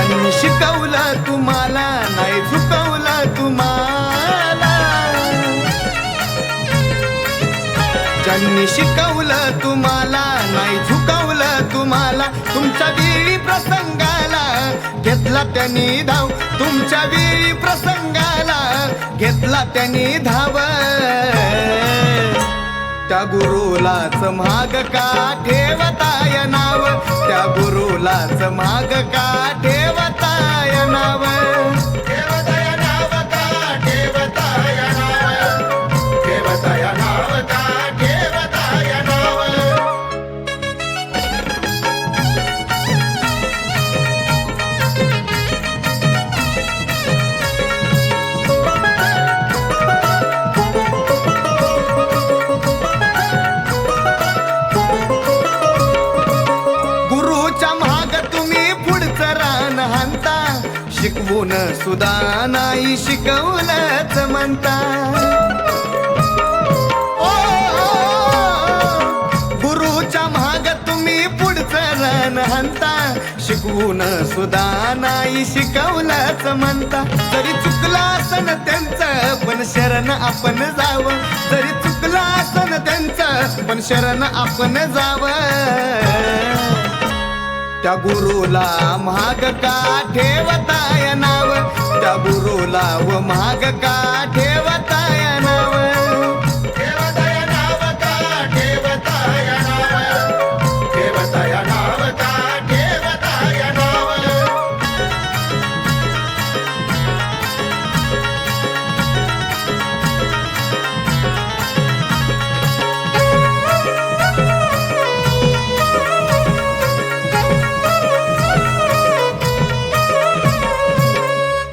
ज्यांनी शिकवलं तुम्हाला नाही झुकवलं तुम्हाला, ज्यांनी शिकवलं तुम्हाला नाही झुकवलं तुम्हाला, तुमच्या वेळी प्रसंगाला घेतला त्यांनी धाव, तुमच्या वेळी प्रसंगाला घेतला त्यांनी धाव. त्या गुरुलाच महाग का ठेवताय नाव, त्या गुरुलाच महाग का ठेवताय नाव. ठेवताय नाव का ठेवताय नाव, ठेवताय नाव का ठेवताय नाव. शिकवून सुद्धा नाही शिकवलंच म्हणता. ओ गुरुच्या महाग तुम्ही पुढचं रण हंता, शिकवून सुद्धा नाही शिकवलंच म्हणता. जरी चुकलं असन त्यांचं पण शरण आपण जावं, जरी चुकलं असन त्यांचं पण शरण आपण जावं. त्या गुरुला महाग का ठेवताय नाव, त्या गुरुला व महाग का ठेवताय नाव. ठेवताय नाव का ठेवताय नाव, ठेवताय नाव का ठेवताय नाव.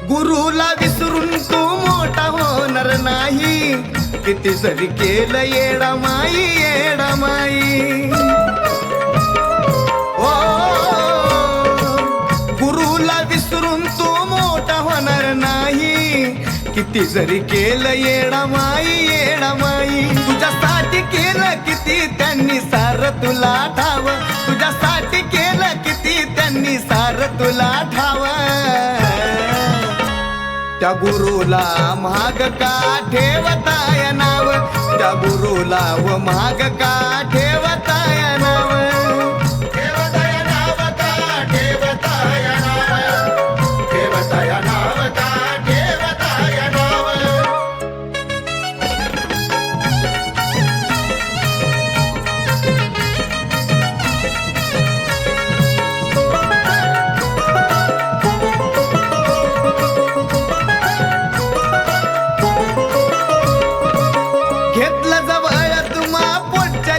गुरुला विसरून तू मोठा होणार नाही, किती जरी केलं येडामाई येडामाई. ओ गुरुला विसरून तू मोठा होणार नाही, किती जरी केलं येडामाई येडामाई. तुझ्यासाठी केलं किती त्यांनी सार तुला ठाव, तुझ्यासाठी केलं किती त्यांनी सार तुला ठाव. त्या गुरुला महाग का ठेवताय नाव, त्या गुरुला व महाग का ठेवताय नाव. ठेवताय नाव का ठेवताय नाव, ठेवताय नाव का ठेवताय नाव.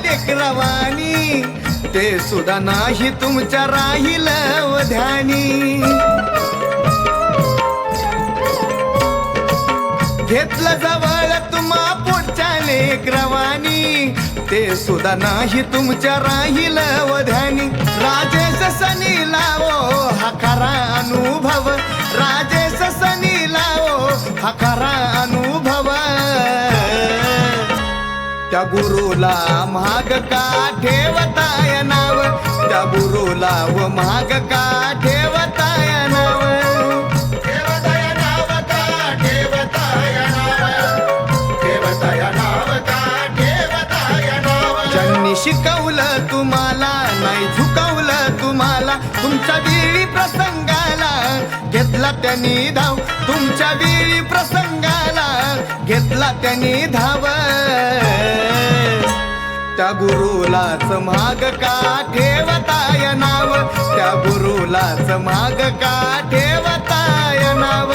लेकरवाणी ते सुद्धा नाही तुमच्या राहिलं ध्यानी. घेतलं जवळ तुम्हा पुढच्या लेकरवाणी ते सुद्धा नाही तुमच्या राहिलं ध्यानी. राजेश सनी लावो हा खरा अनुभव, राजेश सनी लावो हा खरा अनुभव. त्या गुरुला महाग का ठेवताय नाव, त्या गुरुला व महाग का ठेवताय नाव. ठेवताय नाव का ठेवताय नाव, ठेवताय नाव का ठेवताय नाव. ज्यांनी शिकवलं तुम्हाला नाही झुकवलं तुम्हाला, तुमच्या वेळी प्रसंगाला घेतला त्यांनी धाव, तुमच्या वेळी प्रसंगाला घेतला त्यांनी धाव. त्या गुरुलाच महाग का ठेवताय नाव, त्या गुरुलाच महाग का ठेवताय नाव.